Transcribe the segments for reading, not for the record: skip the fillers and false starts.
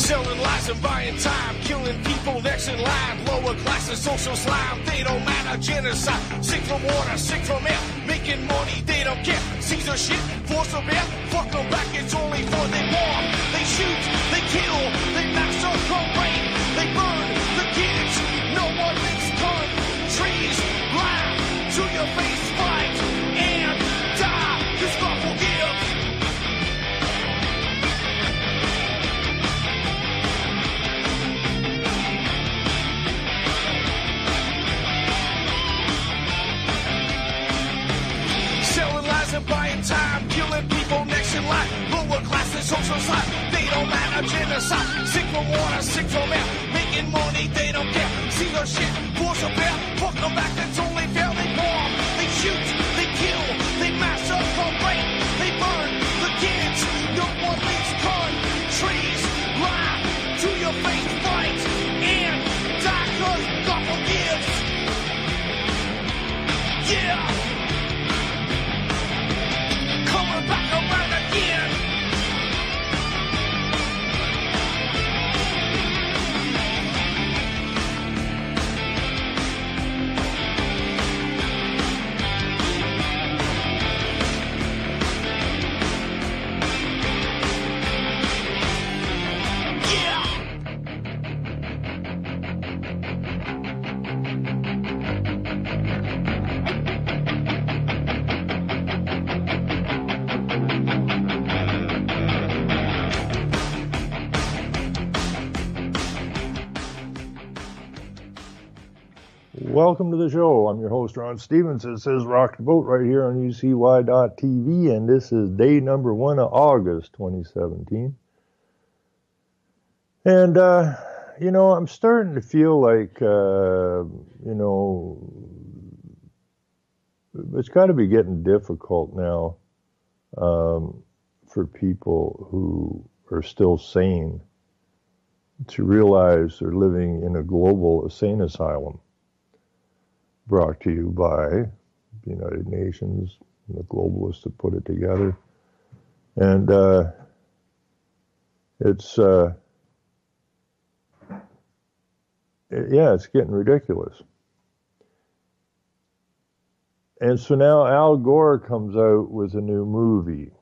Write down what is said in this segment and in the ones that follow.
Selling lies and buying time, killing people next in line. Lower classes, social slime, they don't matter. Genocide, sick from water, sick from air. Making money, they don't care. Caesar shit, force of air. Fuck them back, it's only for they war. They shoot, they kill, they massacre, rape. They burn the kids, no one makes countries. Lie to your face, fight and die. Cause God forgives. Selling lies and buying time, killing people next in line. Lower classes, social slide, they don't matter. Genocide, sick from water, sick from air. Making money, they don't care. See their shit, force a bear. Fuck them back, that's only fair. They bomb, they shoot, they kill, they massacre, rape. They burn the kids, no one leaves countries. Lie to your face, fight and die, cause God forgives. Yeah. Coming back around again. Welcome to the show. I'm your host, Ron Stevens. It says Rock the Boat right here on UCY.TV, and this is day number 1 of August 2017. And, I'm starting to feel like, it's got to be getting difficult now for people who are still sane to realize they're living in a global insane asylum. Brought to you by the United Nations and the globalists that put it together. And it's getting ridiculous. And so now Al Gore comes out with a new movie,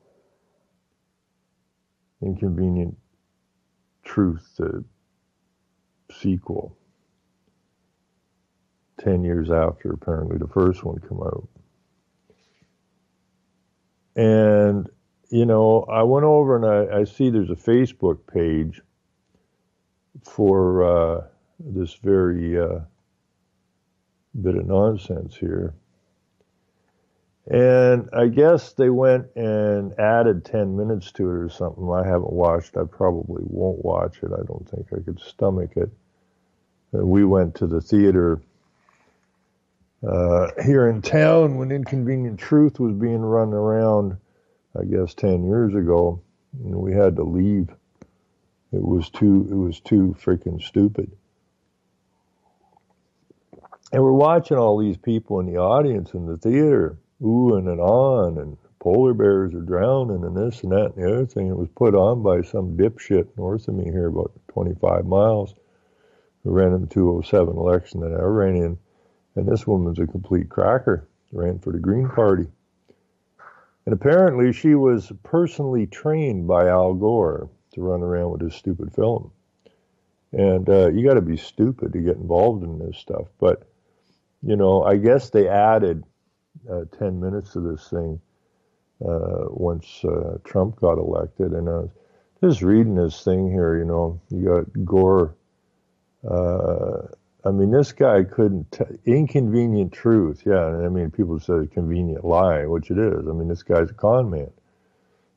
Inconvenient Truth, the sequel. 10 years after, apparently, the first one came out. And, I went over and I see there's a Facebook page for this very bit of nonsense here. And I guess they went and added 10 minutes to it or something. I haven't watched. I probably won't watch it. I don't think I could stomach it. And we went to the theater here in town when Inconvenient Truth was being run around, I guess 10 years ago, and we had to leave. It was too freaking stupid. And we're watching all these people in the audience in the theater, oohing and on, and polar bears are drowning and this and that and the other thing. It was put on by some dipshit north of me here, about 25 miles, who ran in the 2007 election that I ran in. And this woman's a complete cracker, ran for the Green Party. And apparently she was personally trained by Al Gore to run around with his stupid film. And you got to be stupid to get involved in this stuff. But, I guess they added 10 minutes to this thing once Trump got elected. And I was just reading this thing here, you got Gore. This guy couldn't, Inconvenient Truth, yeah, people say convenient lie, which it is. This guy's a con man.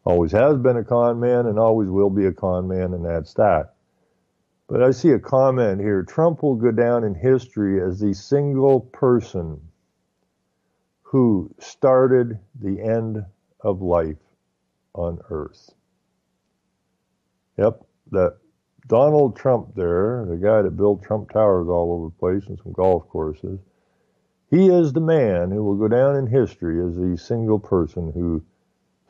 Always has been a con man and always will be a con man, and that's that. But I see a comment here, Trump will go down in history as the single person who started the end of life on Earth. Yep, that Donald Trump there, the guy that built Trump Towers all over the place and some golf courses, he is the man who will go down in history as the single person who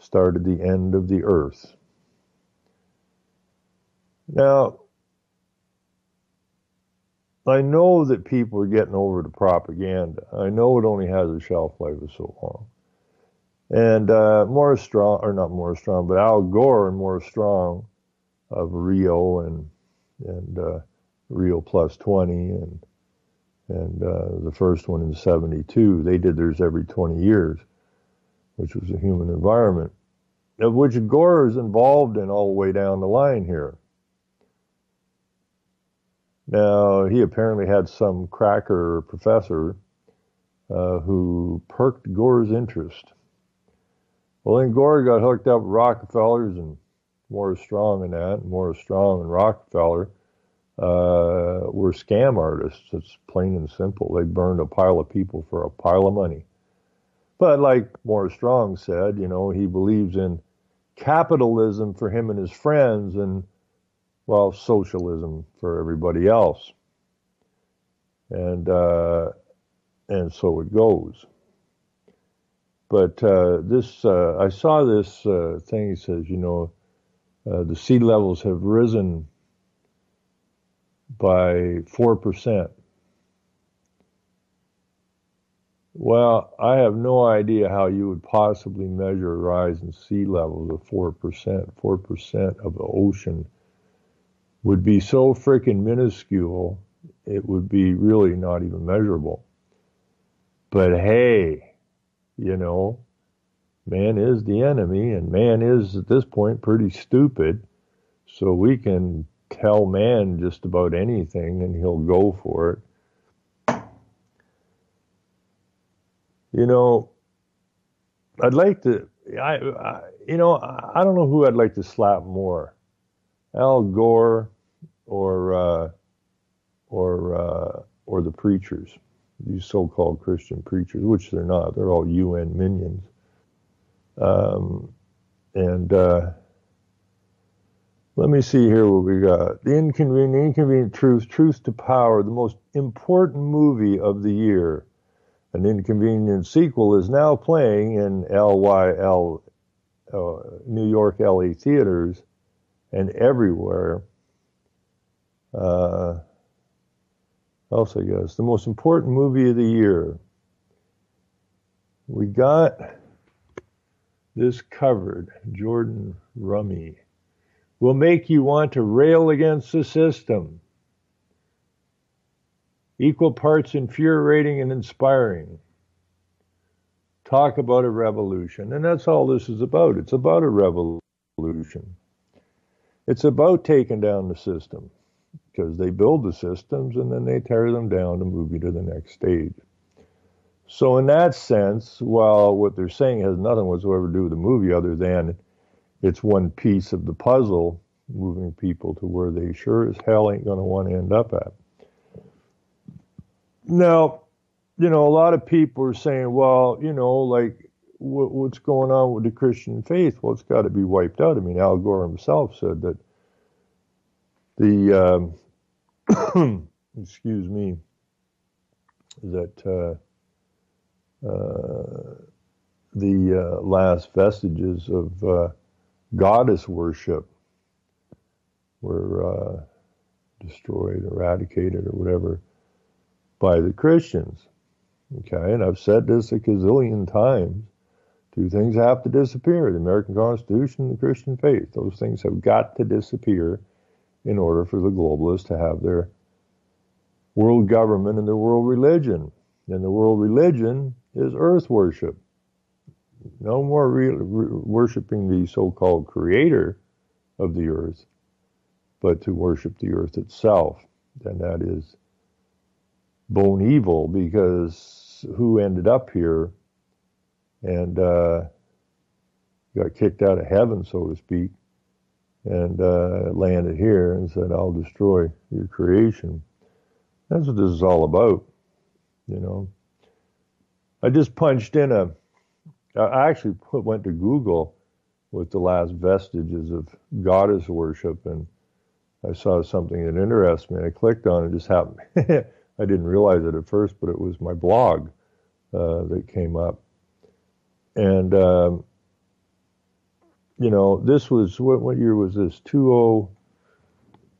started the end of the earth. Now, I know that people are getting over the propaganda. I know it only has a shelf life of so long. And Morris Strong, or not Morris Strong, but Al Gore and Morris Strong of Rio and Rio Plus 20 and the first one in 72, they did theirs every 20 years, which was a human environment, of which Gore is involved in all the way down the line here. Now, he apparently had some cracker professor who perked Gore's interest. Well, then Gore got hooked up with Rockefellers and Morris Strong and that. Morris Strong and Rockefeller were scam artists. It's plain and simple. They burned a pile of people for a pile of money. But like Morris Strong said, you know, he believes in capitalism for him and his friends and, well, socialism for everybody else. And so it goes. But I saw this thing. It says, you know, the sea levels have risen by 4%. Well, I have no idea how you would possibly measure a rise in sea levels of 4%. 4% of the ocean would be so freaking minuscule, it would be really not even measurable. But hey, you know, man is the enemy, and man is at this point pretty stupid, so we can tell man just about anything and he'll go for it. You know, I'd like to, I don't know who I'd like to slap more, Al Gore or the preachers, these so-called Christian preachers, which they're not. They're all UN minions. Let me see here what we got. The Inconvenient Truth, Truth to Power, the most important movie of the year. An inconvenient sequel is now playing in New York LA theaters and everywhere. Else, I guess, the most important movie of the year. We got this covered. Jordan Rummy will make you want to rail against the system. Equal parts infuriating and inspiring. Talk about a revolution. And that's all this is about. It's about a revolution. It's about taking down the system, because they build the systems and then they tear them down to move you to the next stage. So in that sense, while what they're saying has nothing whatsoever to do with the movie other than it's one piece of the puzzle, moving people to where they sure as hell ain't going to want to end up at. Now, you know, a lot of people are saying, well, you know, like, what's going on with the Christian faith? Well, it's got to be wiped out. I mean, Al Gore himself said that the, excuse me, that the last vestiges of goddess worship were destroyed, eradicated, or whatever, by the Christians. Okay, and I've said this a gazillion times. Two things have to disappear: the American Constitution and the Christian faith. Those things have got to disappear in order for the globalists to have their world government and their world religion. And the world religion is earth worship. No more worshiping the so-called creator of the earth, but to worship the earth itself. And that is bone evil, because who ended up here and got kicked out of heaven, so to speak, and landed here and said, I'll destroy your creation. That's what this is all about, you know. I just punched in I actually went to Google with the last vestiges of goddess worship, and I saw something that interested me. I clicked on it. It just happened. I didn't realize it at first, but it was my blog that came up. And, you know, this was, what year was this?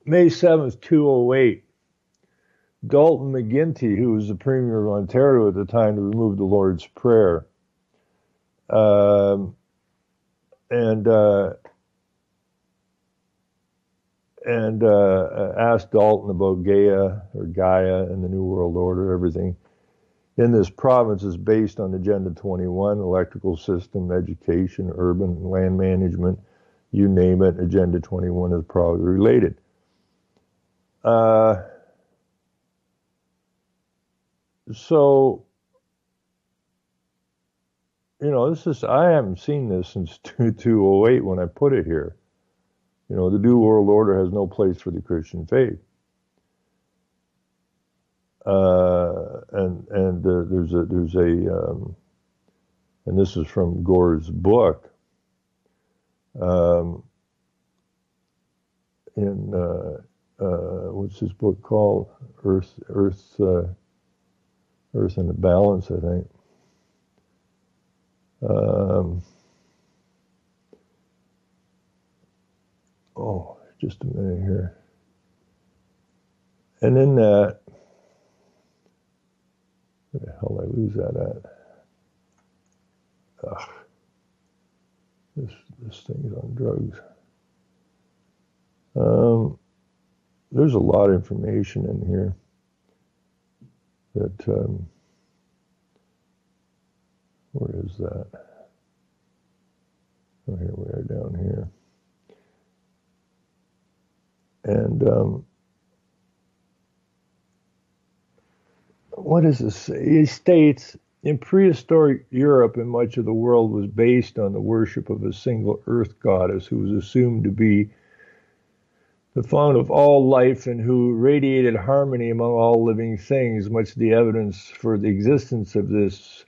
May 7th, 2008. Dalton McGuinty, who was the Premier of Ontario at the time, to remove the Lord's Prayer. And asked Dalton about Gaia and the New World Order. Everything in this province is based on Agenda 21, electrical system, education, urban, land management, you name it, Agenda 21 is probably related. So, I haven't seen this since 2008 when I put it here. The New World Order has no place for the Christian faith. There's a and this is from Gore's book. What's his book called? Earth in the Balance, I think. Just a minute here. And in that, where the hell did I lose that at? This thing's on drugs. There's a lot of information in here that, where is that? Oh, here we are down here. And what does this say? He states, in prehistoric Europe and much of the world was based on the worship of a single earth goddess who was assumed to be the fount of all life and who radiated harmony among all living things. Much of the evidence for the existence of this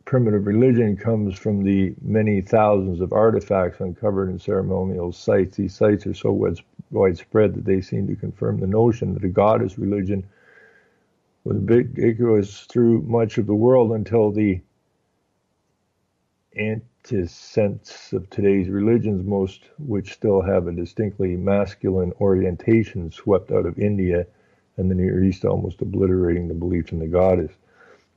primitive religion comes from the many thousands of artifacts uncovered in ceremonial sites. These sites are so widespread that they seem to confirm the notion that a goddess religion was ubiquitous through much of the world until the antecedents of today's religions, most which still have a distinctly masculine orientation, swept out of India and the Near East, almost obliterating the belief in the goddess.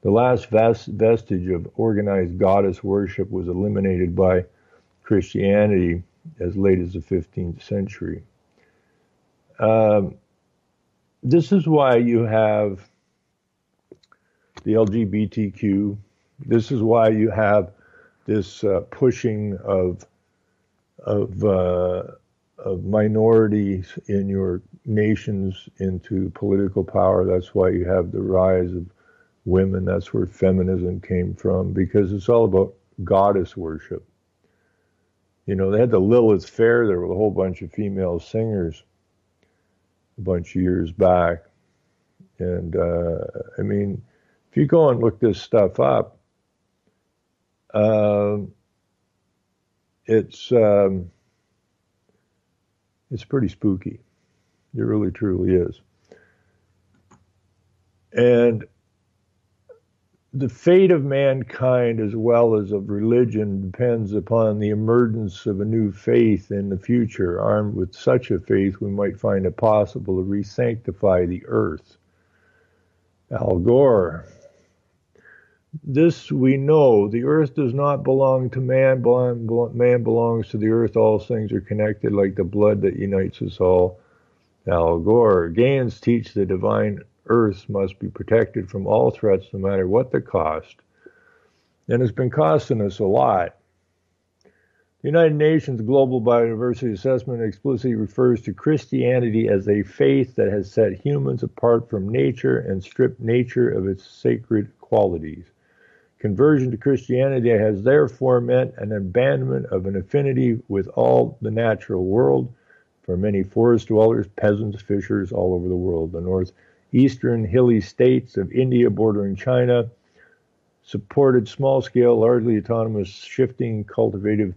The last vestige of organized goddess worship was eliminated by Christianity as late as the 15th century. This is why you have the LGBTQ. This is why you have this pushing of minorities in your nations into political power. That's why you have the rise of women. That's where feminism came from, because it's all about goddess worship. They had the Lilith Fair there with a whole bunch of female singers a bunch of years back. And if you go and look this stuff up, it's pretty spooky. It really, truly is. And the fate of mankind, as well as of religion, depends upon the emergence of a new faith in the future. Armed with such a faith, we might find it possible to re-sanctify the earth. Al Gore. This we know, the earth does not belong to man. Man belongs to the earth. All things are connected like the blood that unites us all. Al Gore. Gaians teach the divine earth must be protected from all threats, no matter what the cost. And it's been costing us a lot. The United Nations Global Biodiversity Assessment explicitly refers to Christianity as a faith that has set humans apart from nature and stripped nature of its sacred qualities. Conversion to Christianity has therefore meant an abandonment of an affinity with all the natural world for many forest dwellers, peasants, fishers all over the world. The northeastern hilly states of India bordering China supported small-scale, largely autonomous, shifting cultivator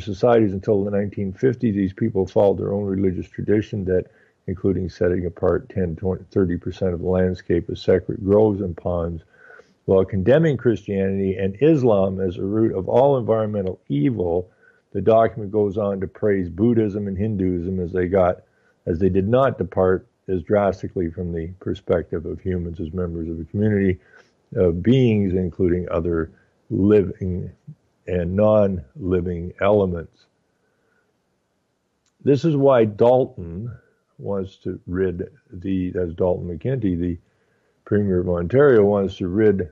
societies until the 1950s. These people followed their own religious tradition that, including setting apart 10, 20, 30% of the landscape as sacred groves and ponds, while condemning Christianity and Islam as the root of all environmental evil. The document goes on to praise Buddhism and Hinduism as as they did not depart as drastically from the perspective of humans as members of a community of beings, including other living and non-living elements. This is why Dalton wants to that's Dalton McGuinty, the Premier of Ontario, wants to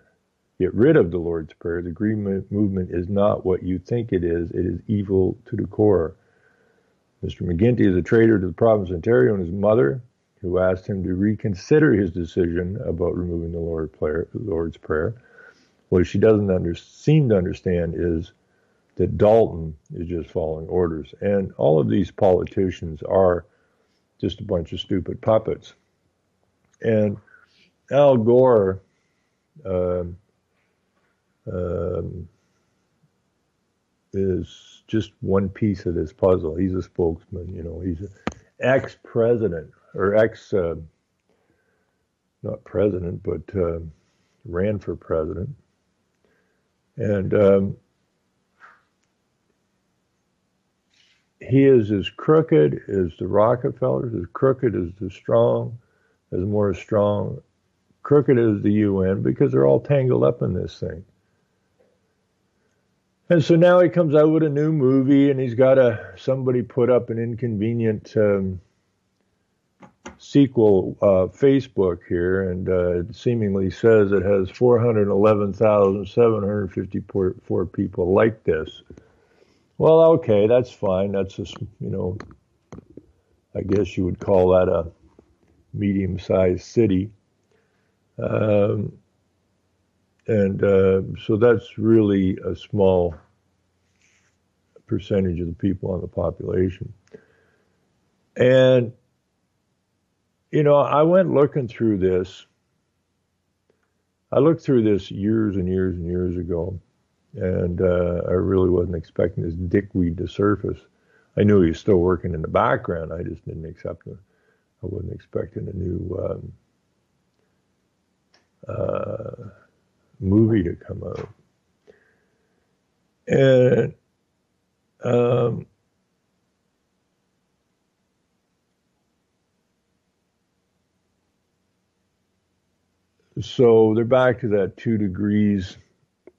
get rid of the Lord's Prayer. The Green Movement is not what you think it is evil to the core. Mr. McGuinty is a traitor to the province of Ontario and his mother, who asked him to reconsider his decision about removing the Lord's Prayer. What she doesn't seem to understand is that Dalton is just following orders. And all of these politicians are just a bunch of stupid puppets. And Al Gore is just one piece of this puzzle. He's a spokesman, he's an ex-president, or not president, but ran for president. And he is as crooked as the Rockefellers, as crooked as the Strong, as more strong, crooked as the UN, because they're all tangled up in this thing. And so now he comes out with a new movie, and he's got somebody put up an inconvenient sequel Facebook here, and it seemingly says it has 411,754 people like this. Well, okay, that's fine. That's just, I guess you would call that a medium-sized city. So that's really a small percentage of the people on the population. And, I went looking through this. I looked through this years and years and years ago, and I really wasn't expecting this dickweed to surface. I knew he was still working in the background. I just didn't accept it. I wasn't expecting a new movie to come out. And so they're back to that 2 degrees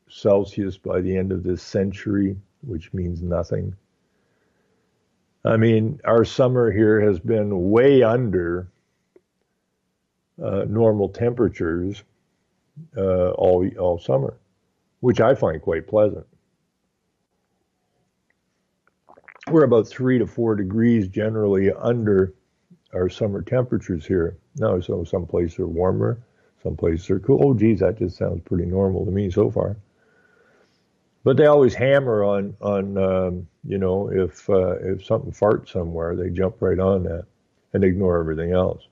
Celsius by the end of this century, which means nothing. I mean, our summer here has been way under normal temperatures all summer, which I find quite pleasant. We're about 3 to 4 degrees generally under our summer temperatures here. Now, so some places are warmer, some places are cool. Oh, geez, that just sounds pretty normal to me so far. But they always hammer on if something farts somewhere, they jump right on that and ignore everything else.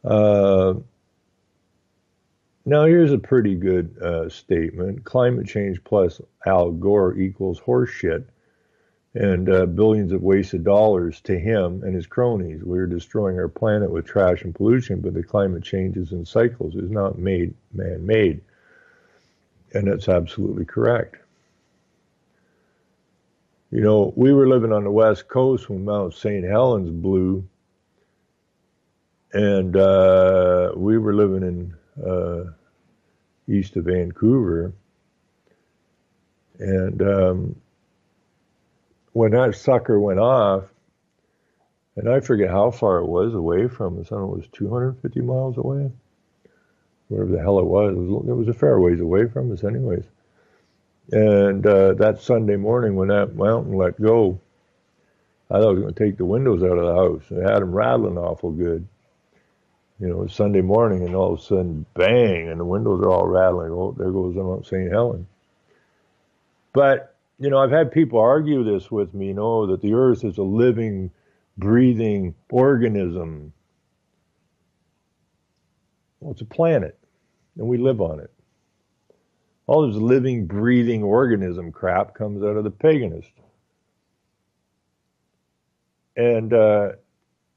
Now, here's a pretty good statement. Climate change plus Al Gore equals horseshit and billions of wasted dollars to him and his cronies. We're destroying our planet with trash and pollution, but the climate changes in cycles is not man-made. And that's absolutely correct. We were living on the West Coast when Mount St. Helens blew, and we were living in east of Vancouver. And when that sucker went off, and I forget how far it was away from us, I don't know, it was 250 miles away, wherever the hell it was. It was a fair ways away from us anyways. And that Sunday morning when that mountain let go, I thought I was going to take the windows out of the house. It had them rattling awful good. It was Sunday morning, and all of a sudden, bang, and the windows are all rattling. Oh, there goes Mount St. Helens. But, I've had people argue this with me, that the earth is a living, breathing organism. Well, it's a planet, and we live on it. All this living, breathing organism crap comes out of the paganist. And,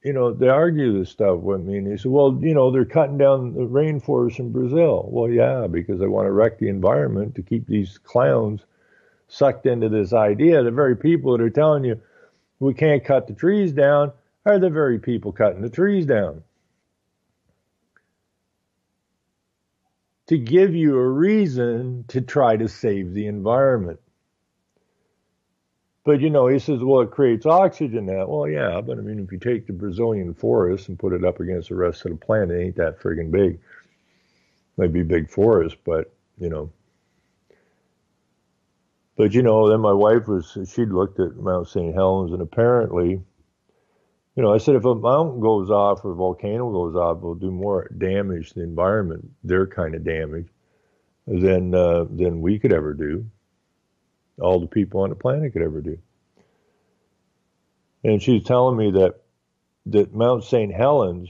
they argue this stuff with me, and they say, well, they're cutting down the rainforest in Brazil. Well, yeah, because they want to wreck the environment to keep these clowns sucked into this idea. The very people that are telling you we can't cut the trees down are the very people cutting the trees down to give you a reason to try to save the environment. But, he says, well, it creates oxygen now. Well, yeah, but I mean, if you take the Brazilian forest and put it up against the rest of the planet, it ain't that friggin' big. Might be big forest, but, But, then my wife she'd looked at Mount St. Helens, and apparently, I said, if a mountain goes off or a volcano goes off, it'll do more damage to the environment, their kind of damage, than we could ever do, all the people on the planet could ever do. And she's telling me that Mount St. Helens,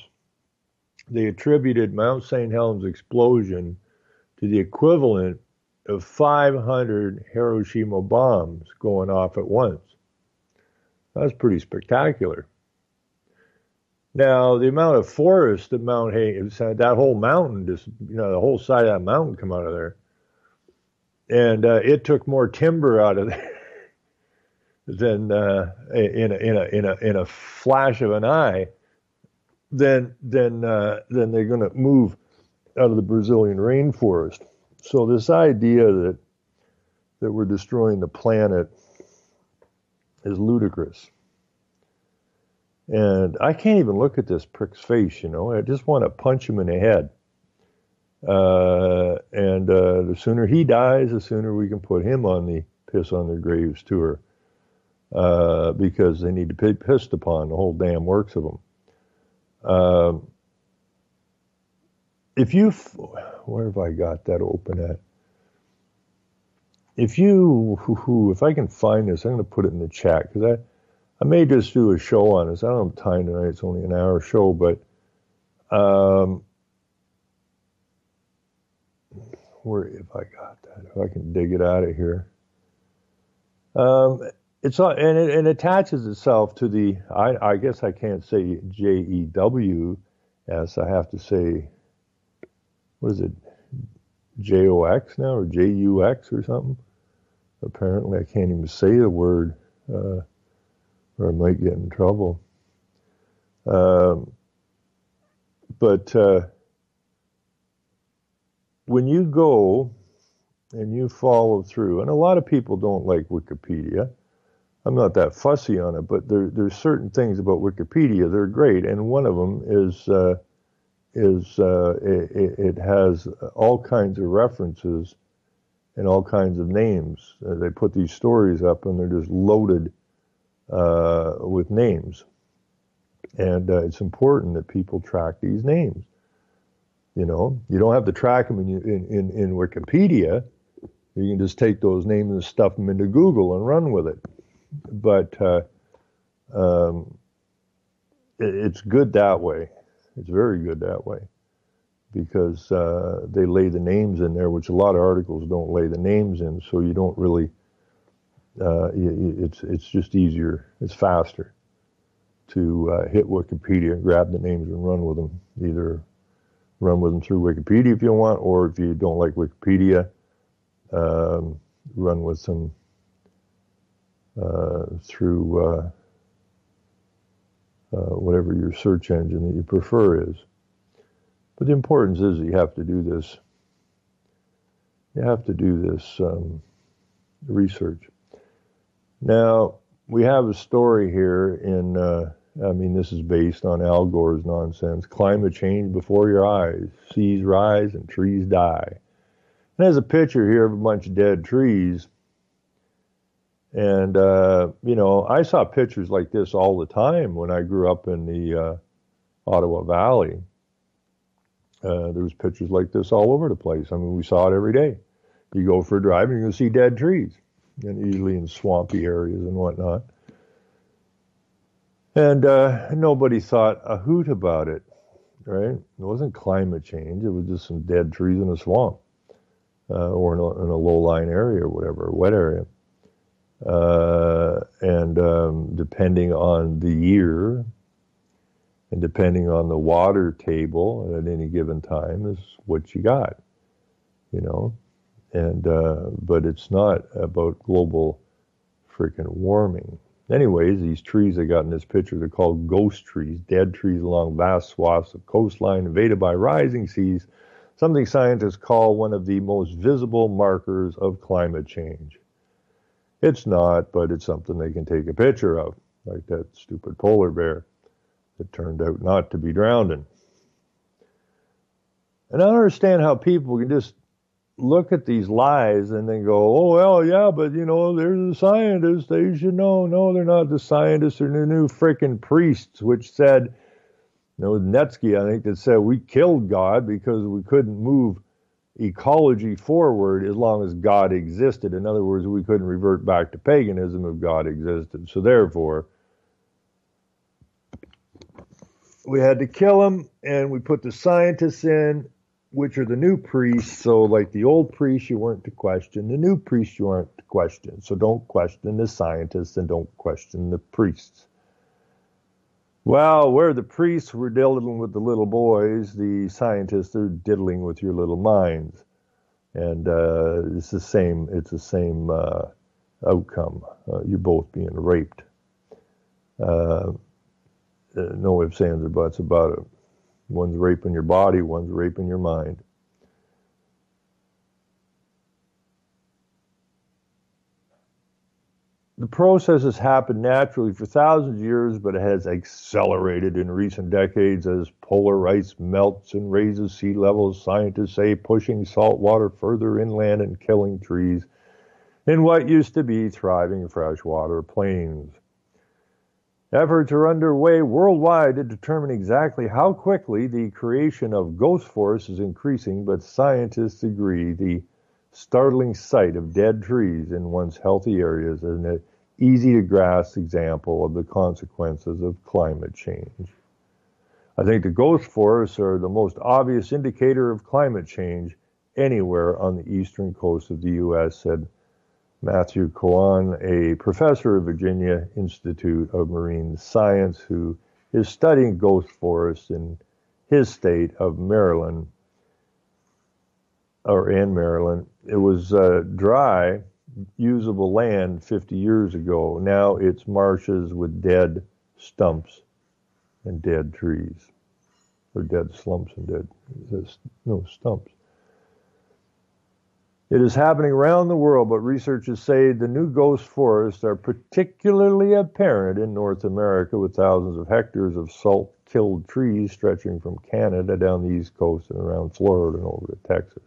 they attributed Mount St. Helens explosion to the equivalent of 500 Hiroshima bombs going off at once. That's pretty spectacular. Now, the amount of forest that Mount Hayes, that whole mountain, just, the whole side of that mountain come out of there. And it took more timber out of there than in a flash of an eye than they're going to move out of the Brazilian rainforest. So this idea that we're destroying the planet is ludicrous. And I can't even look at this prick's face, I just want to punch him in the head. And the sooner he dies, the sooner we can put him on the Piss on Their Graves tour. Because they need to be pissed upon, the whole damn works of them. Where have I got that open at? If I can find this, I'm going to put it in the chat, because I may just do a show on this. I don't have time tonight. It's only an hour show, but where if I got that, if I can dig it out of here. It's and it attaches itself to the. I guess I can't say JEWS. I have to say, what is it? JOX now, or JUX or something? Apparently, I can't even say the word. Or I might get in trouble. But when you go and you follow through, and a lot of people don't like Wikipedia. I'm not that fussy on it, but there's certain things about Wikipedia, they're great, and one of them is it has all kinds of references and all kinds of names. They put these stories up, and they're just loaded with names, and it's important that people track these names. You don't have to track them in Wikipedia. You can just take those names and stuff them into Google and run with it. But it's good that way. It's very good that way, because they lay the names in there, which a lot of articles don't lay the names in, so you don't really. It's just easier. It's faster to hit Wikipedia, grab the names, and run with them. Either run with them through Wikipedia if you want, or if you don't like Wikipedia, run with them through whatever your search engine that you prefer is. But the importance is that you have to do this. You have to do this research. Now, we have a story here this is based on Al Gore's nonsense. Climate change before your eyes. Seas rise and trees die. And there's a picture here of a bunch of dead trees. And, I saw pictures like this all the time when I grew up in the Ottawa Valley. There was pictures like this all over the place. I mean, we saw it every day. You go for a drive and you're going to see dead trees, and usually in swampy areas and whatnot. And nobody thought a hoot about it, right? It wasn't climate change. It was just some dead trees in a swamp or in a low-lying area or whatever, a wet area. And depending on the year and depending on the water table at any given time is what you got, And but it's not about global freaking warming. Anyways, these trees I got in this picture, they're called ghost trees, dead trees along vast swaths of coastline invaded by rising seas, something scientists call one of the most visible markers of climate change. It's not, but it's something they can take a picture of, like that stupid polar bear that turned out not to be drowning. And I don't understand how people can just look at these lies and then go, oh, well, yeah, but, you know, they're the scientists. They should know. No, they're not the scientists. They're the new freaking priests, which said, you know, Netsky, I think, that said we killed God because we couldn't move ecology forward as long as God existed. In other words, we couldn't revert back to paganism if God existed. So therefore, we had to kill him, and we put the scientists in, which are the new priests. So like the old priests, you weren't to question. The new priests, you aren't to question. So don't question the scientists and don't question the priests. Well, where the priests were diddling with the little boys, the scientists are diddling with your little minds. And it's the same outcome. You're both being raped. No ifs, ands, or buts about it. One's raping your body, one's raping your mind. The process has happened naturally for thousands of years, but it has accelerated in recent decades as polar ice melts and raises sea levels, scientists say, pushing salt water further inland and killing trees in what used to be thriving freshwater plains. Efforts are underway worldwide to determine exactly how quickly the creation of ghost forests is increasing, but scientists agree the startling sight of dead trees in once healthy areas is an easy-to-grasp example of the consequences of climate change. I think the ghost forests are the most obvious indicator of climate change anywhere on the eastern coast of the U.S., said Matthew Cohen, a professor of Virginia Institute of Marine Science, who is studying ghost forests in his state of Maryland, or in Maryland. It was dry, usable land 50 years ago. Now it's marshes with dead stumps and dead trees, or dead slumps and stumps. It is happening around the world, but researchers say the new ghost forests are particularly apparent in North America, with thousands of hectares of salt-killed trees stretching from Canada down the East Coast and around Florida and over to Texas.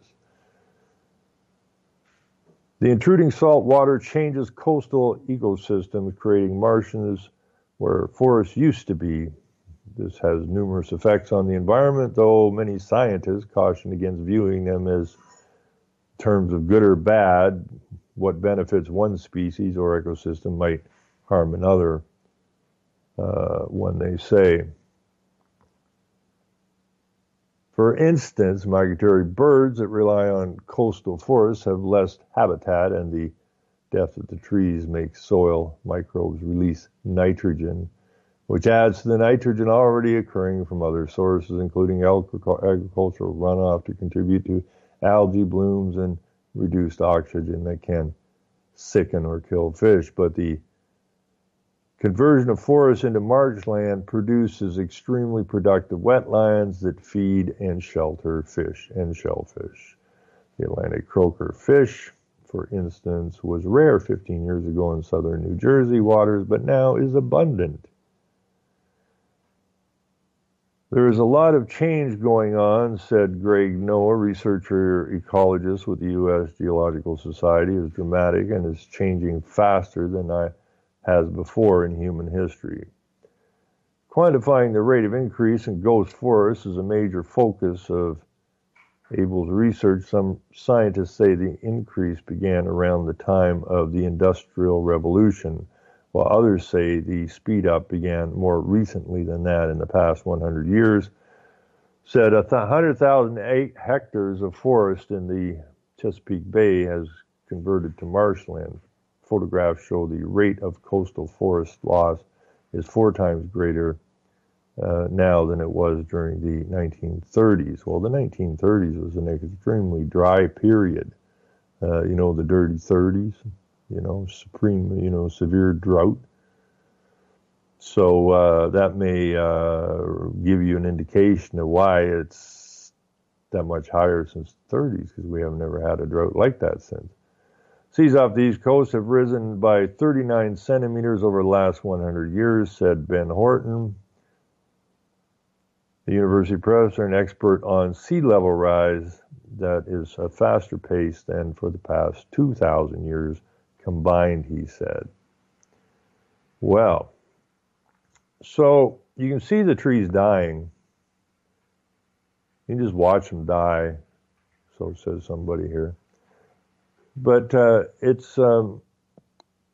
The intruding salt water changes coastal ecosystems, creating marshes where forests used to be. This has numerous effects on the environment, though many scientists caution against viewing them as terms of good or bad. What benefits one species or ecosystem might harm another, when they say. For instance, migratory birds that rely on coastal forests have less habitat, and the death of the trees makes soil microbes release nitrogen, which adds to the nitrogen already occurring from other sources, including agricultural runoff, to contribute to algae blooms and reduced oxygen that can sicken or kill fish. But the conversion of forests into marshland produces extremely productive wetlands that feed and shelter fish and shellfish. The Atlantic croaker fish, for instance, was rare 15 years ago in southern New Jersey waters, but now is abundant. There is a lot of change going on, said Greg Noah, researcher ecologist with the U.S. Geological Society. Is dramatic and is changing faster than has before in human history. Quantifying the rate of increase in ghost forests is a major focus of Abel's research. Some scientists say the increase began around the time of the Industrial Revolution, while others say the speed up began more recently than that, in the past 100 years. Said 100,000 hectares of forest in the Chesapeake Bay has converted to marshland. Photographs show the rate of coastal forest loss is 4 times greater now than it was during the 1930s. Well, the 1930s was an extremely dry period. The dirty 30s. Severe drought. So that may give you an indication of why it's that much higher since the 30s, because we have never had a drought like that since. Seas off the East Coast have risen by 39 centimeters over the last 100 years, said Ben Horton, the university professor and expert on sea level rise that is a faster pace than for the past 2,000 years combined, he said. Well, so you can see the trees dying. You can just watch them die, so says somebody here. But it's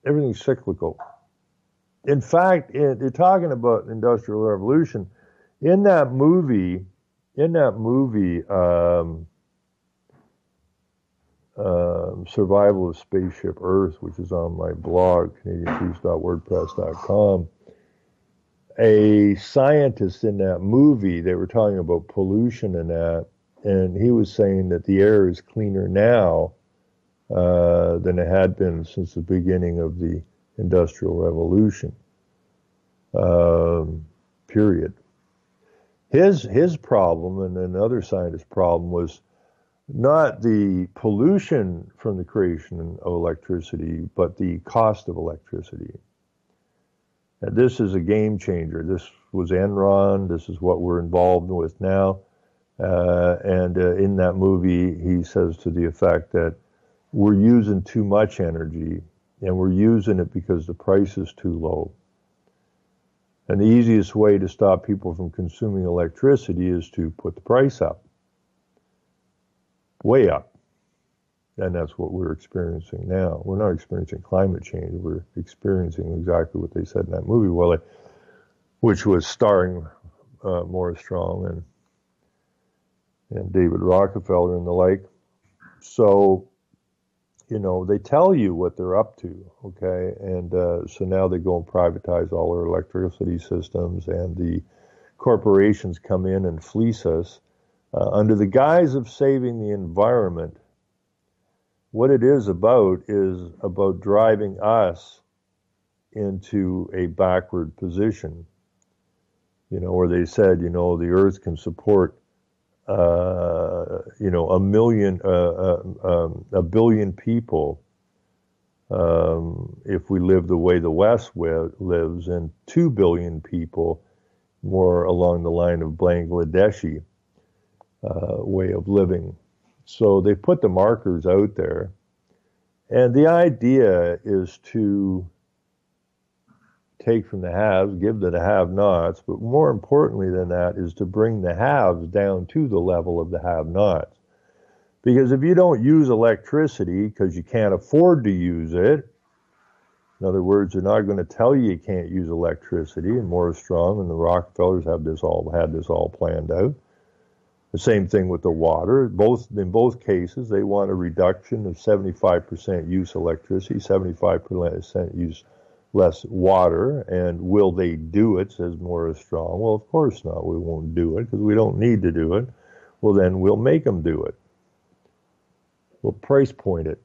everything's cyclical. In fact, they're talking about Industrial Revolution. In that movie, Survival of Spaceship Earth, which is on my blog, CanadianTruths.wordpress.com, a scientist in that movie, they were talking about pollution and that, and he was saying that the air is cleaner now than it had been since the beginning of the Industrial Revolution. Period. His problem, and another scientist's problem, was not the pollution from the creation of electricity, but the cost of electricity. And this is a game changer. This was Enron. This is what we're involved with now. And in that movie, he says to the effect that we're using too much energy, and we're using it because the price is too low. And the easiest way to stop people from consuming electricity is to put the price up, way up. And that's what we're experiencing now. We're not experiencing climate change. We're experiencing exactly what they said in that movie, which was starring Morris Strong and David Rockefeller and the like. So, they tell you what they're up to, okay? And so now they go and privatize all our electricity systems, and the corporations come in and fleece us under the guise of saving the environment. What it is about driving us into a backward position, where they said, the earth can support a billion people if we live the way the West lives, and 2 billion people more along the line of Bangladeshi way of living. So they put the markers out there, and the idea is to take from the haves, give to the have-nots, but more importantly than that is to bring the haves down to the level of the have-nots. Because if you don't use electricity because you can't afford to use it, in other words, they're not going to tell you can't use electricity, and Morris Strong and the Rockefellers had this all planned out. The same thing with the water. In both cases, they want a reduction of 75% use electricity, 75% use less water. And will they do it, says Morris Strong. Well, of course not. We won't do it because we don't need to do it. Well, then we'll make them do it. We'll price point it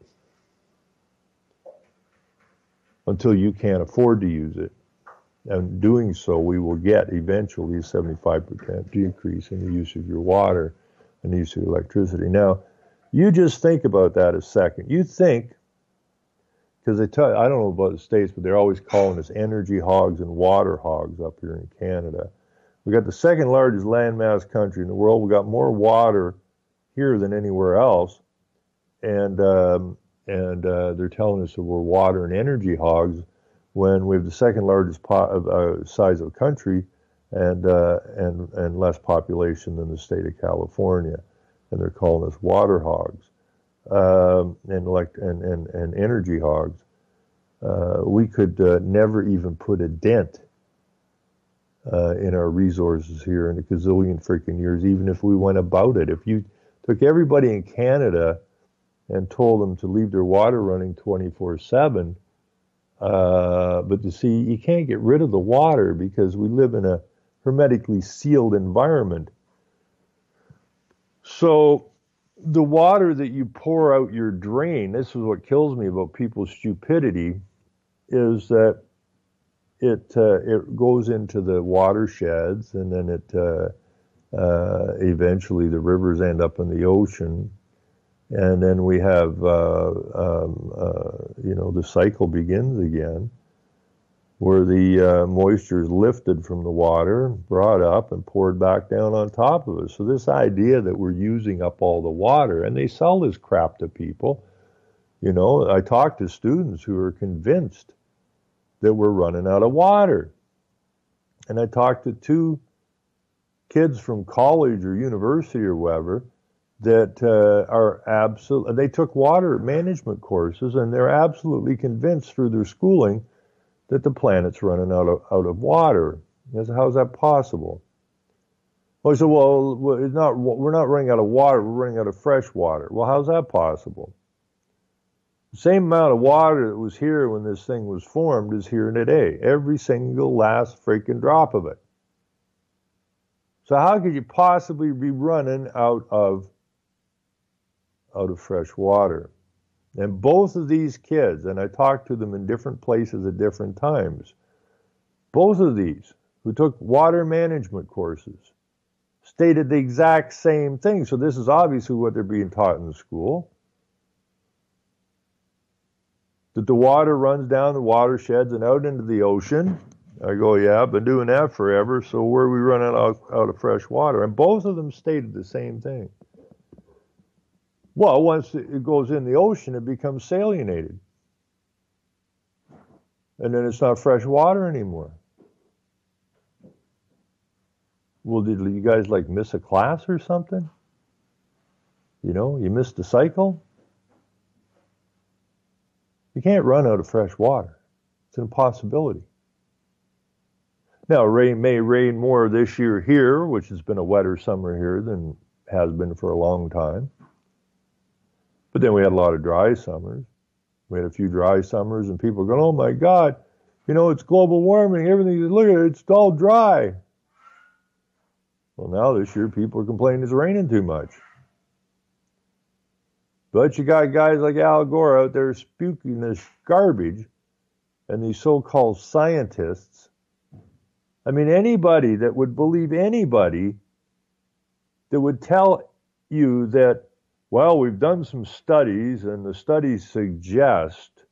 until you can't afford to use it. And doing so, we will get eventually a 75% decrease in the use of your water and the use of electricity. Now, you just think about that a second. You think, because I don't know about the States, but they're always calling us energy hogs and water hogs up here in Canada. We got the second largest landmass country in the world. We got more water here than anywhere else, and they're telling us that we're water and energy hogs when we have the second largest size of the country and less population than the state of California, and they're calling us water hogs. And energy hogs. We could never even put a dent in our resources here in a gazillion freaking years, even if we went about it. If you took everybody in Canada and told them to leave their water running 24/7, but you see, you can't get rid of the water because we live in a hermetically sealed environment. So the water that you pour out your drain, this is what kills me about people's stupidity, is that it goes into the watersheds, and then eventually the rivers end up in the ocean, and then we have the cycle begins again, where the moisture is lifted from the water, brought up, and poured back down on top of us. So this idea that we're using up all the water, and they sell this crap to people. I talk to students who are convinced that we're running out of water. And I talked to two kids from college or university or whatever that they took water management courses, and they're absolutely convinced through their schooling that the planet's running out of water. I said, how's that possible? Well, I said, well, we're not running out of water, we're running out of fresh water. Well, how's that possible? The same amount of water that was here when this thing was formed is here today. Every single last freaking drop of it. So how could you possibly be running out of fresh water? And both of these kids, and I talked to them in different places at different times, both of these who took water management courses stated the exact same thing. So this is obviously what they're being taught in school. That the water runs down the watersheds and out into the ocean. I go, yeah, I've been doing that forever, so where are we running out of fresh water? And both of them stated the same thing. Well, once it goes in the ocean, it becomes salinated. And then it's not fresh water anymore. Well, did you guys miss a class or something? You missed the cycle? You can't run out of fresh water. It's an impossibility. Now, it may rain more this year here, which has been a wetter summer here than has been for a long time. But then we had a lot of dry summers. We had a few dry summers, and people going, oh my God, it's global warming, everything, look at it, it's all dry. Well, now this year people are complaining it's raining too much. But you got guys like Al Gore out there spewing this garbage, and these so-called scientists. I mean, anybody that would believe anybody that would tell you that, well, we've done some studies, and the studies suggest,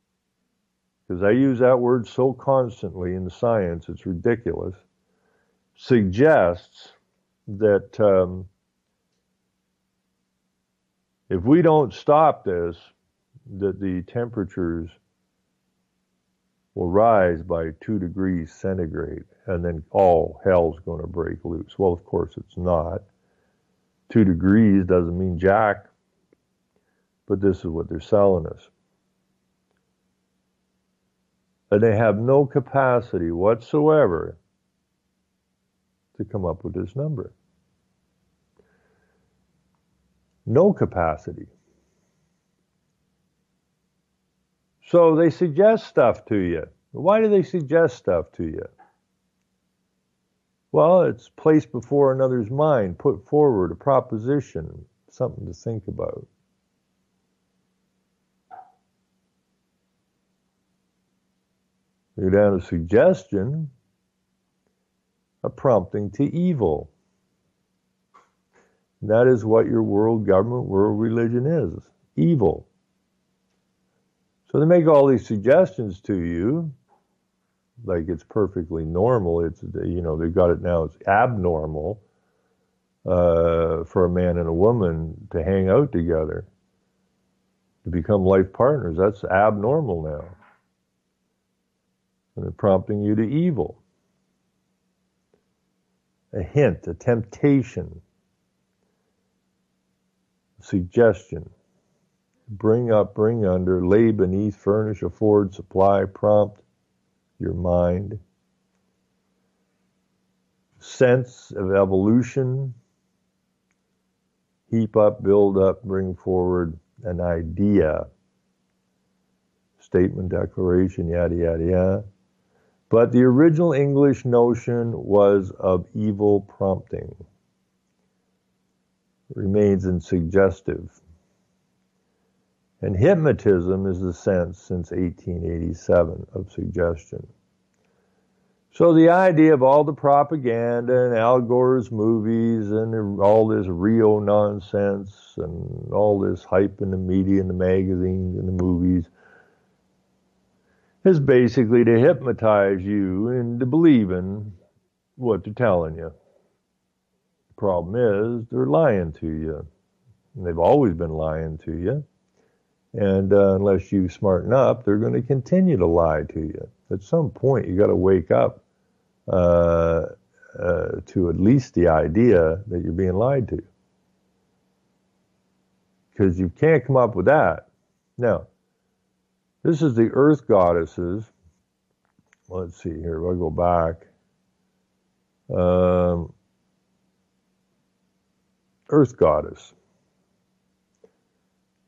because I use that word so constantly in the science, it's ridiculous, suggests that if we don't stop this, that the temperatures will rise by 2 degrees centigrade, and then all hell's going to break loose. Well, of course it's not. 2 degrees doesn't mean jack, but this is what they're selling us. And they have no capacity whatsoever to come up with this number. No capacity. So they suggest stuff to you. Why do they suggest stuff to you? Well, it's placed before another's mind, put forward a proposition, something to think about. You're down to suggestion, a prompting to evil. That is what your world government, world religion is, evil. So they make all these suggestions to you, like it's perfectly normal. It's, they've got it now, it's abnormal for a man and a woman to hang out together, to become life partners. That's abnormal now. And they're prompting you to evil. A hint, a temptation, a suggestion. Bring up, bring under, lay beneath, furnish, afford, supply, prompt your mind. Sense of evolution. Heap up, build up, bring forward an idea. Statement, declaration, yada, yada, yada. But the original English notion was of evil prompting. It remains in suggestive. And hypnotism is the sense since 1887 of suggestion. So the idea of all the propaganda and Al Gore's movies and all this Rio nonsense and all this hype in the media and the magazines and the movies is basically to hypnotize you into believing what they're telling you. The problem is they're lying to you. And they've always been lying to you. And unless you smarten up, they're going to continue to lie to you. At some point, you got to wake up to at least the idea that you're being lied to. Because you can't come up with that. Now, this is the earth goddesses. Let's see here. I'll go back. Earth goddess.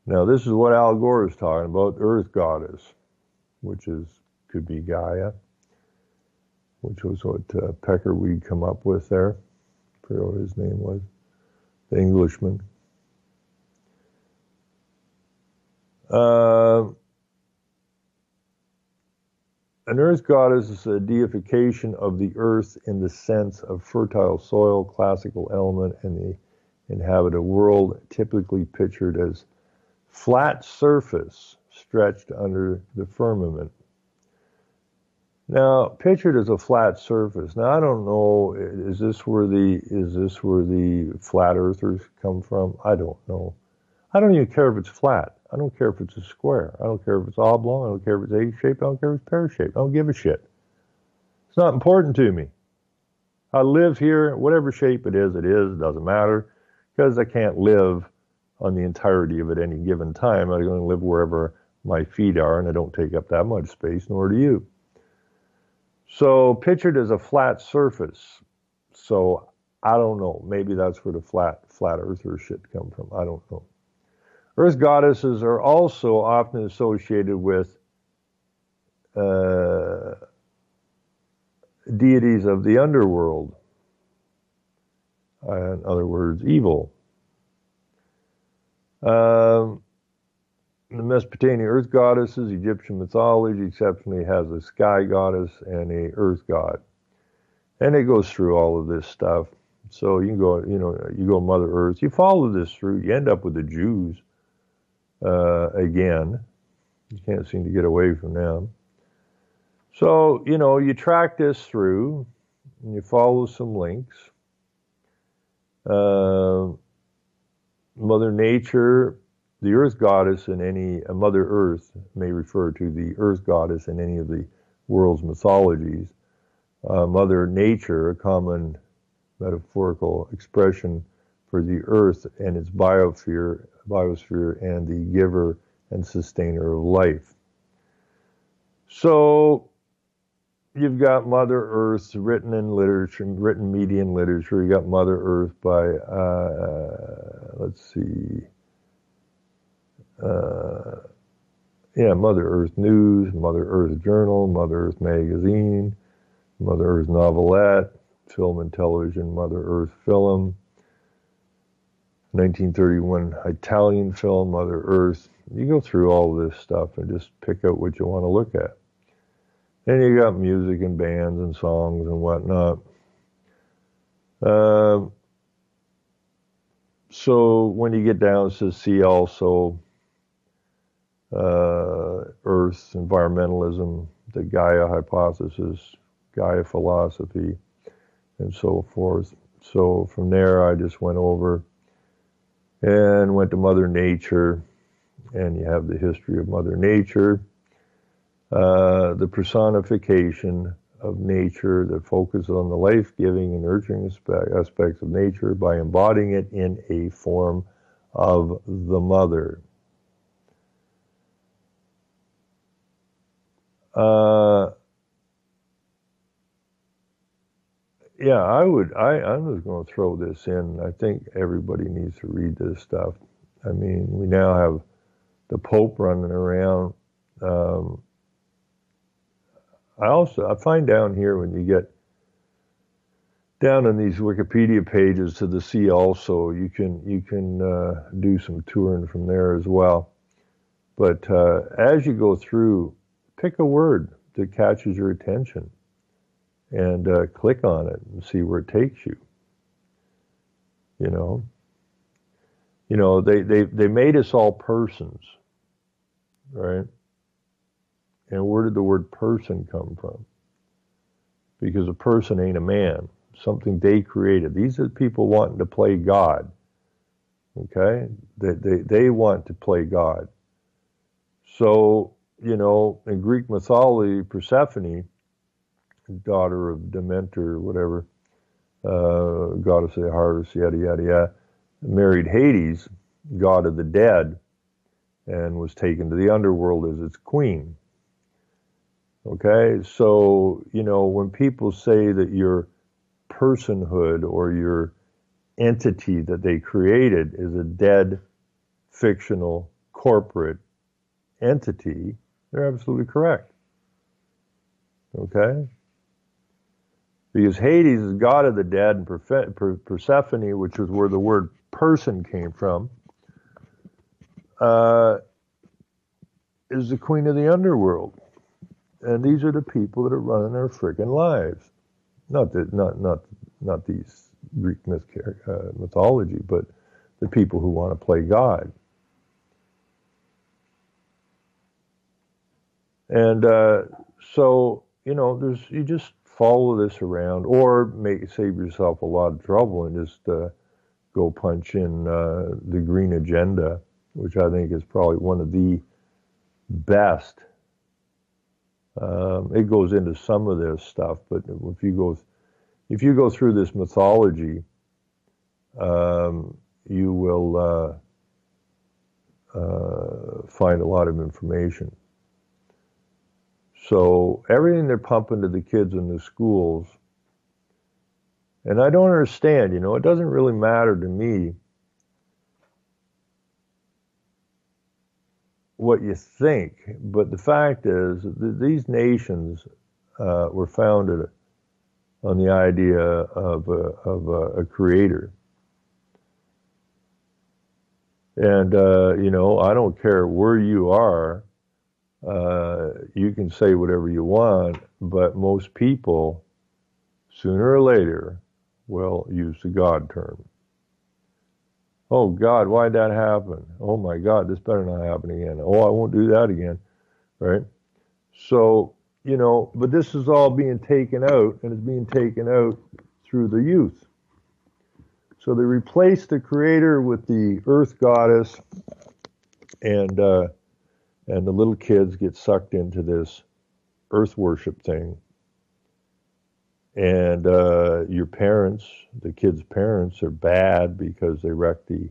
Now, this is what Al Gore is talking about, earth goddess, which could be Gaia, which was what Pecker Weed come up with there. I forget what his name was, the Englishman. An earth goddess is a deification of the earth in the sense of fertile soil, classical element, and the inhabited world, typically pictured as flat surface stretched under the firmament. Now, pictured as a flat surface. Now, I don't know. Is this where the flat earthers come from? I don't know. I don't even care if it's flat. I don't care if it's a square. I don't care if it's oblong. I don't care if it's egg-shaped. I don't care if it's pear-shaped. I don't give a shit. It's not important to me. I live here, whatever shape it is, it doesn't matter, because I can't live on the entirety of it any given time. I'm going to live wherever my feet are, and I don't take up that much space, nor do you. So pictured as a flat surface. So I don't know. Maybe that's where the flat earther shit come from. I don't know. Earth goddesses are also often associated with deities of the underworld. In other words, evil. The Mesopotamian earth goddesses, Egyptian mythology exceptionally has a sky goddess and a earth god. And it goes through all of this stuff. So you can go, you go Mother Earth. You follow this through, you end up with the Jews again. You can't seem to get away from them. So, you track this through, and you follow some links. Mother Nature, the earth goddess in Mother Earth may refer to the earth goddess in any of the world's mythologies. Mother Nature, a common metaphorical expression for the earth and its biosphere and the giver and sustainer of life. So you've got Mother Earth written in literature, written media and literature. You got Mother Earth by, Mother Earth News, Mother Earth Journal, Mother Earth Magazine, Mother Earth Novelette, Film and Television, Mother Earth Film, 1931 Italian film, Mother Earth. You go through all of this stuff and just pick out what you want to look at. Then you got music and bands and songs and whatnot. So when you get down, it says see also Earth, environmentalism, the Gaia hypothesis, Gaia philosophy, and so forth. So from there, I just went over and went to Mother Nature, and you have the history of Mother Nature, the personification of nature that focuses on the life-giving and nurturing aspects of nature by embodying it in a form of the mother. I'm just going to throw this in. I think everybody needs to read this stuff. I mean, we now have the Pope running around. I find down here when you get down on these Wikipedia pages to the see also, you can do some touring from there as well. But as you go through, pick a word that catches your attention and click on it and see where it takes you. You know, they made us all persons, right? And where did the word person come from? Because a person ain't a man, something they created. These are the people wanting to play God, okay? They want to play God. So, you know, in Greek mythology, Persephone, daughter of Demeter, whatever, goddess of the harvest, yada, yada, yada, married Hades, god of the dead, and was taken to the underworld as its queen. Okay, so, you know, when people say that your personhood or your entity that they created is a dead, fictional, corporate entity, they're absolutely correct. Okay? Because Hades is god of the dead, and Persephone, which is where the word person came from, is the queen of the underworld. And these are the people that are running their friggin' lives. Not these Greek mythology, but the people who want to play God. And so, you know, you just follow this around, or save yourself a lot of trouble and just go punch in the Green Agenda, which I think is probably one of the best. It goes into some of this stuff, but if you go through this mythology, you will find a lot of information. So everything they're pumping to the kids in the schools, and I don't understand, you know, it doesn't really matter to me what you think, but the fact is that these nations were founded on the idea of a creator. And, you know, I don't care where you are, you can say whatever you want, but most people, sooner or later, will use the God term. Oh, God, why'd that happen? Oh, my God, this better not happen again. Oh, I won't do that again, right? So, you know, but this is all being taken out, and it's being taken out through the youth. So they replace the creator with the earth goddess, and the little kids get sucked into this earth worship thing. And your parents, the kids' parents, are bad because they wrecked the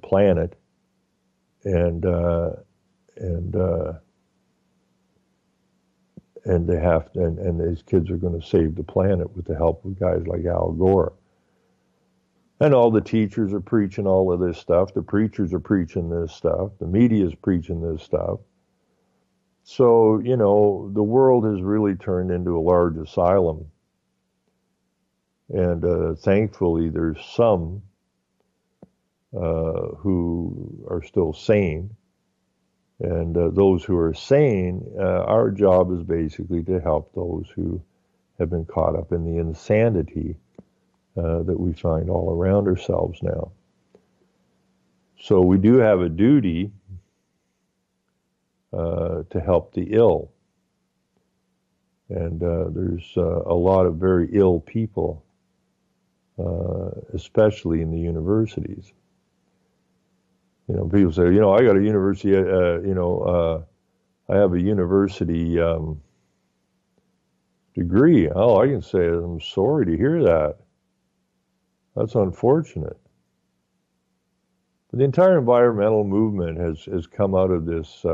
planet, and they have to, and these kids are going to save the planet with the help of guys like Al Gore. And all the teachers are preaching all of this stuff. The preachers are preaching this stuff. The media is preaching this stuff. So, you know, the world has really turned into a large asylum. And thankfully, there's some who are still sane. And those who are sane, our job is basically to help those who have been caught up in the insanity that we find all around ourselves now. So we do have a duty to help the ill. And there's a lot of very ill people, especially in the universities. You know, people say, you know, I got a university, I have a university degree. All I can say is I'm sorry to hear that. That's unfortunate. But the entire environmental movement has come out of this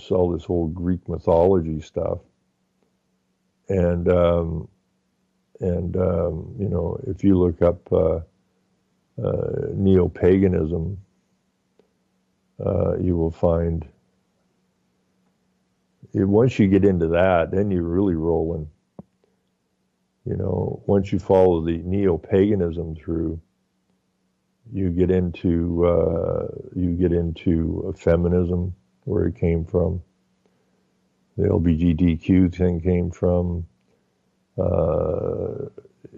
whole Greek mythology stuff. And you know, if you look up neo-paganism, you will find, once you get into that, then you're really rolling. You know, once you follow the neo-paganism through, you get into feminism, where it came from. the LGBTQ thing came from.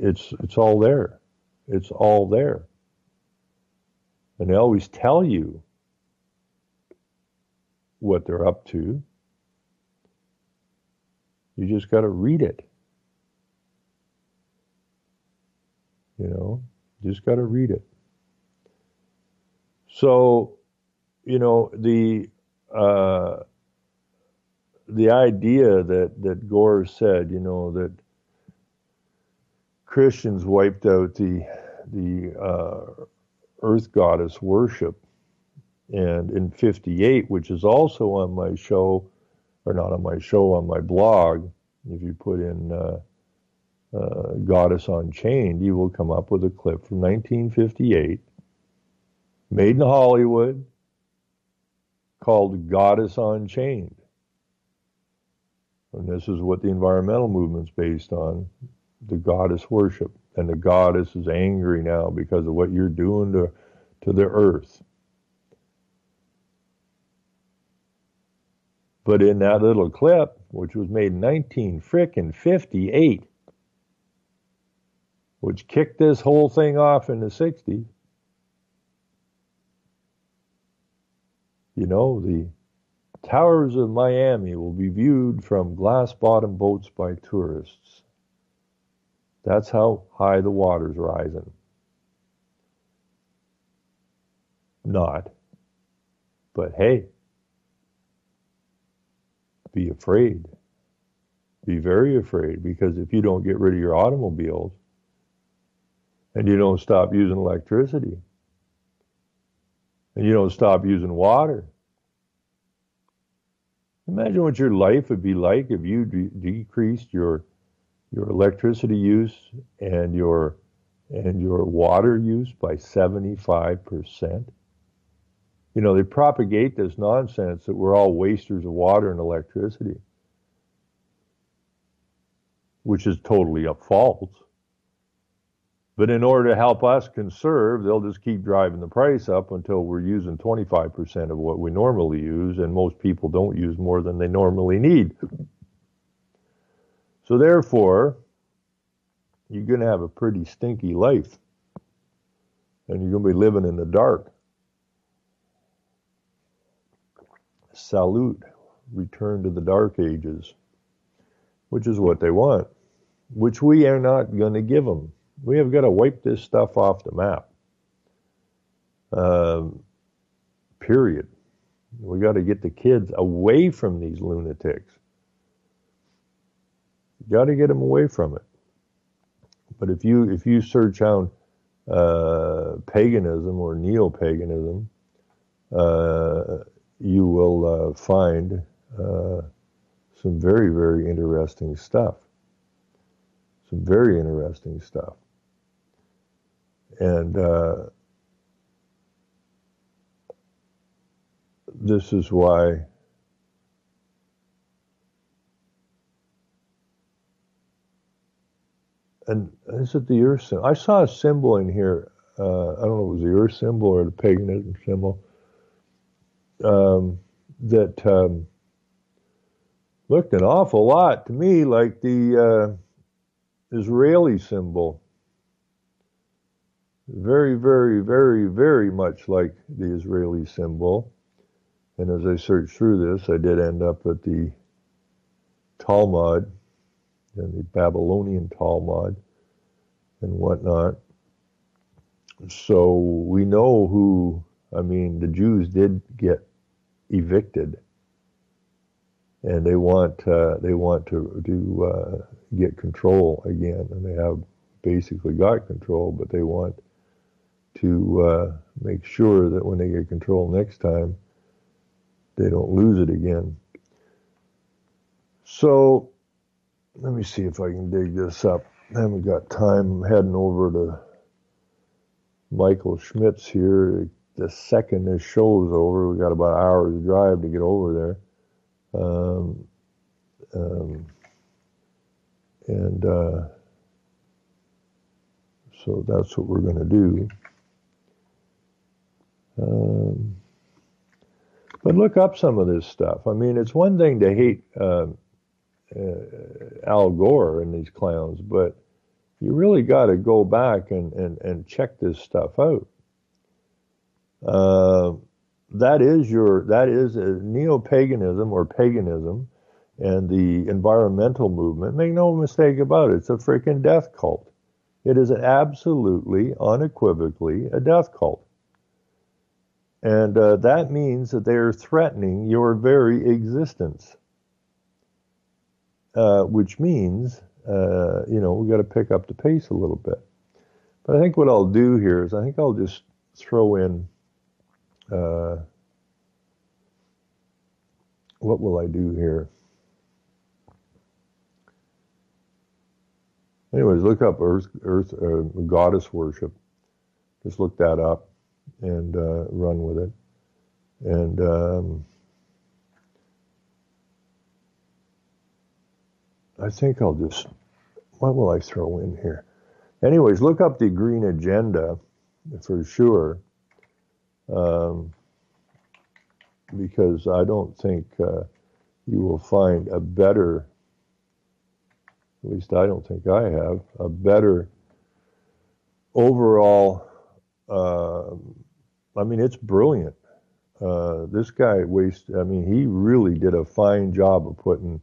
It's all there. It's all there. And they always tell you what they're up to. You just got to read it. You know, just got to read it. So, you know, the idea that Gore said, you know, that Christians wiped out the earth goddess worship, and in '58, which is also on my show, or not on my show, on my blog, if you put in Goddess Unchained, you will come up with a clip from 1958, made in Hollywood, called Goddess Unchained. And this is what the environmental movement's based on, the goddess worship. And the goddess is angry now because of what you're doing to the earth. But in that little clip, which was made in 1958, which kicked this whole thing off in the 60s, you know, the towers of Miami will be viewed from glass-bottom boats by tourists. That's how high the water's rising. Not. But hey, be afraid. Be very afraid, because if you don't get rid of your automobiles and you don't stop using electricity and you don't stop using water, imagine what your life would be like if you decreased your electricity use and your water use by 75%. You know, they propagate this nonsense that we're all wasters of water and electricity, which is totally false. But in order to help us conserve, they'll just keep driving the price up until we're using 25% of what we normally use, and most people don't use more than they normally need. So therefore, you're going to have a pretty stinky life, and you're going to be living in the dark. Salute, return to the dark ages, which is what they want, which we are not going to give them. We have got to wipe this stuff off the map. Period. We got to get the kids away from these lunatics. You got to get them away from it. But if you search out paganism or neo-paganism, you will find some very, very interesting stuff. Some very interesting stuff. And this is why and is it the earth symbol? I saw a symbol in here. I don't know if it was the earth symbol or the paganism symbol. That looked an awful lot to me like the Israeli symbol. Very, very, very, very much like the Israeli symbol. And as I searched through this, I did end up at the Talmud and the Babylonian Talmud and whatnot. So we know who, I mean, the Jews did get evicted, and they want to get control again, and they have basically got control, but they want to make sure that when they get control next time, they don't lose it again. So let me see if I can dig this up. I haven't got time. I'm heading over to Michael Schmitz here. The second this show is over, we got about an hour's drive to get over there. So that's what we're going to do. But look up some of this stuff. I mean, it's one thing to hate Al Gore and these clowns, but you really got to go back and check this stuff out. That is neo-paganism or paganism, and the environmental movement. Make no mistake about it, it's a freaking death cult. It is absolutely, unequivocally a death cult. And that means that they are threatening your very existence, which means, we got to pick up the pace a little bit. But I think what I'll do here is I think I'll just throw in, what will I do here? Anyways, look up Earth goddess worship. Just look that up and run with it. And I think I'll just, what will I throw in here? Anyways, look up the Green Agenda for sure, because I don't think you will find a better, at least I don't think I have, a better overall, I mean, it's brilliant. This guy he really did a fine job of putting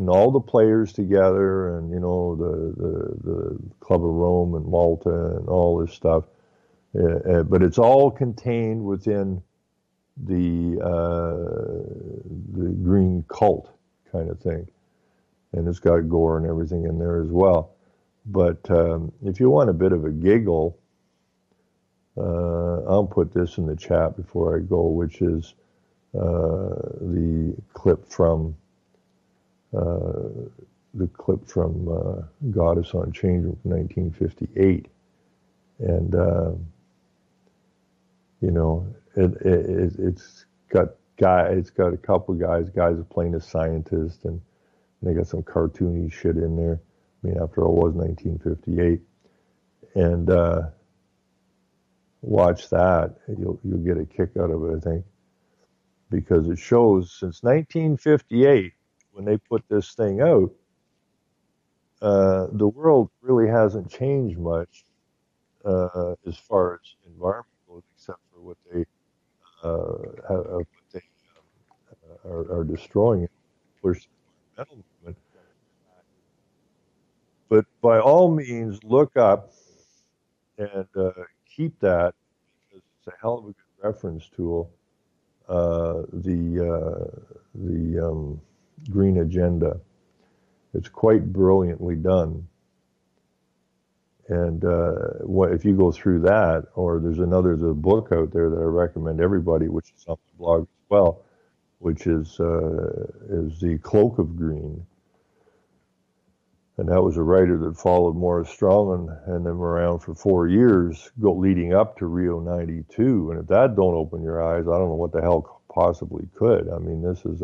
all the players together, and the Club of Rome and Malta and all this stuff, but it's all contained within the green cult kind of thing, and it's got gore and everything in there as well. But if you want a bit of a giggle, I'll put this in the chat before I go, which is the clip from Goddess on Change from 1958, and it's got a couple guys are playing a scientist, and they got some cartoony shit in there. I mean, after all, it was 1958, and watch that. You'll get a kick out of it, I think, because it shows since 1958, when they put this thing out, the world really hasn't changed much as far as environment goes, except for what they are destroying it. Push the environmental movement. But by all means, look up and keep that, because it's a hell of a good reference tool. The Green Agenda. It's quite brilliantly done. And if you go through that, or there's a book out there that I recommend everybody, which is on the blog as well, which is The Cloak of Green. And that was a writer that followed Morris Strong and them around for 4 years, leading up to Rio 92. And if that don't open your eyes, I don't know what the hell possibly could. I mean, this is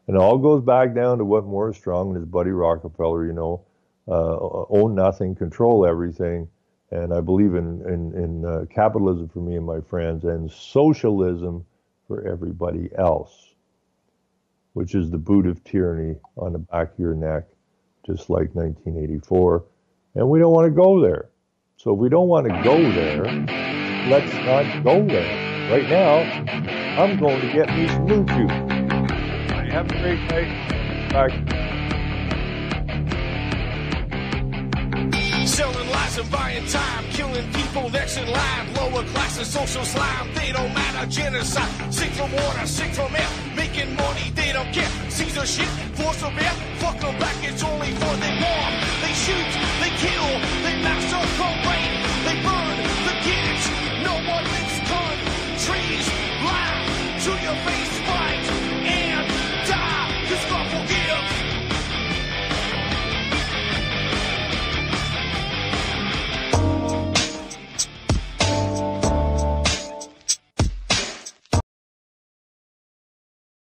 and it all goes back down to what Morris Strong and his buddy Rockefeller, own nothing, control everything. And I believe in capitalism for me and my friends, and socialism for everybody else, which is the boot of tyranny on the back of your neck, just like 1984. And we don't want to go there. So if we don't want to go there, let's not go there. Right now, I'm going to get me some blue juice. Have a great night. Bye. Selling lies and buying time, killing people next in line. Lower class and social slime, they don't matter. Genocide, sick from water, sick from air. Making money, they don't care. Caesar shit, force of air. Fuck them back, it's only for they war. They shoot, they kill, they massacre.